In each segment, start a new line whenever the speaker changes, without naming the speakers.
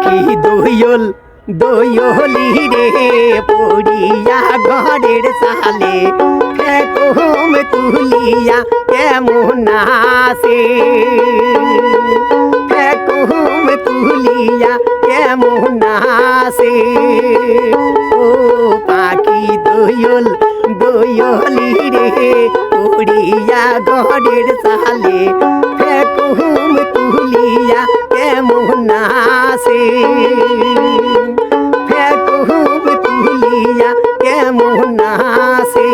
পাখি দোয়ল দোয়লি রে পড়িয়া ঘরের সালে ঘুম তুলিয়া কেমন আসে ঘুম তুলিয়া কেমন আসে ও পাখি দোয়ল দোয়লি রে পড়িয়া ঘরের সালে ঘুম তুলিয়া কেমন আসে ঘুম তুলিয়া কেমন আসে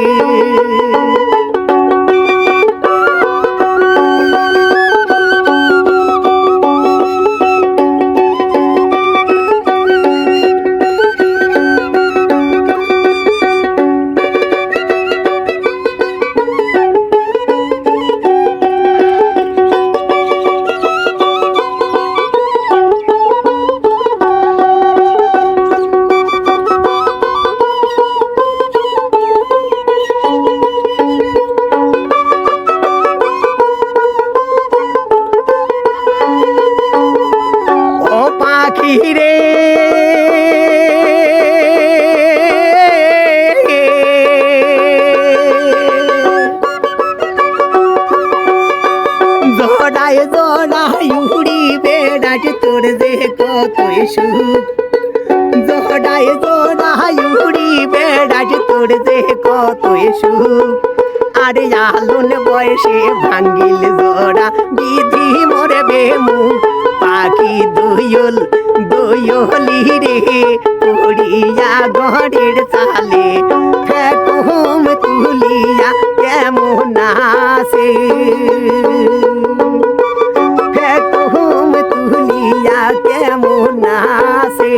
রে জড়ায় জড়ায় উড়ি বেড়াট তোর যে কতই সুখ জড়ায় জড়ায় উড়ি বেড়াট তোর যে কতই সুখ আরে আলুন বয়সে ভাঙ্গিল জোড়া বিধি মরে বেমু পাখি দোয়ল দোয়লি রে পড়িয়া ঘরের চালে ঘুম তুলিয়া কেমন আসে ঘুম তুলিয়া কেমন আসে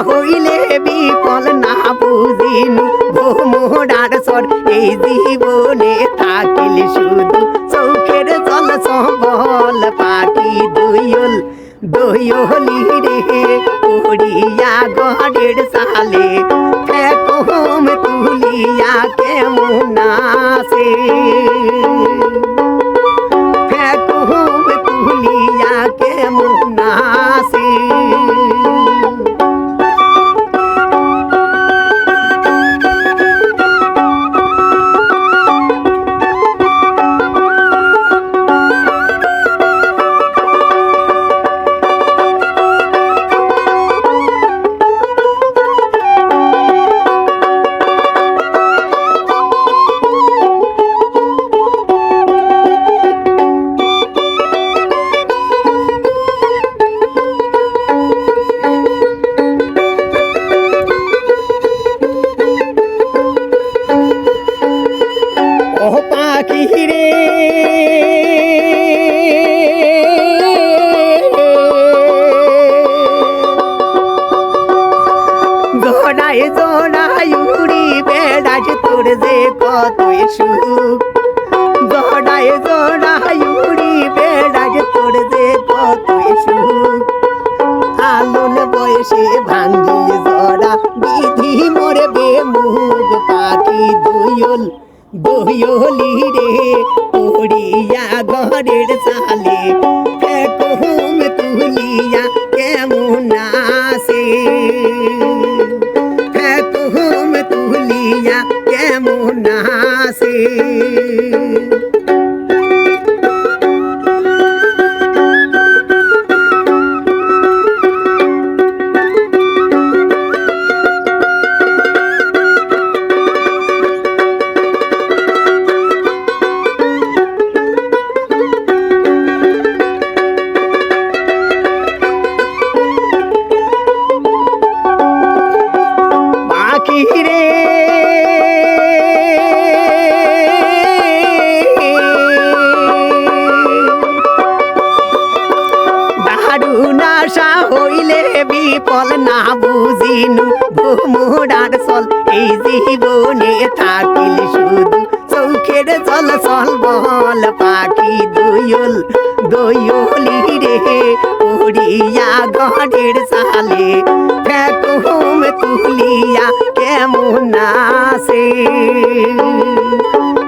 হইলে বিপল না বুঝিনু ভোমরার সর এই জীবনে থাকিল শুধু চোখের জল সম্বল পাখি দোয়ল দোয়লি রে পড়িয়া ঘরের সালে ঘুম তুলিয়া কেমন আসে ঘুম তুলিয়া কেমন আসে পাখি রে জড়ায় জড়ায় উড়ি বেড়াস তোর যে কতই সুখ জড়ায় জড়ায় উড়ি বেড়াস তোর যে কতই সুখ আলুন বয়সে ভাঙ্গিল জড়া বিধি মরে বেমুখ পাখি দোয়ল দোয়লি রে পড়িয়া ঘরের সালে ঘুম তুলিয়া কেমন আসে ঘুম তুলিয়া কেমন আসে দিনু ভোমরার চল এই জীবনে থাকিল শুধু চৌখের জল চল বল পাখি দোয়ল দোয়লি রে উড়িয়া ঘরের সালে ফেকুম তুলিয়া কেমন নাচে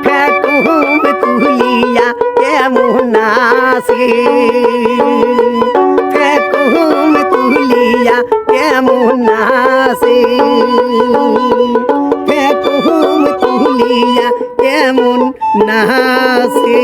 ফেকুম তুলিয়া কেমন নাচে ফেকুম তুলিয়া কেমন নাচে ফেকুম তুলিয়া কেমন নাচে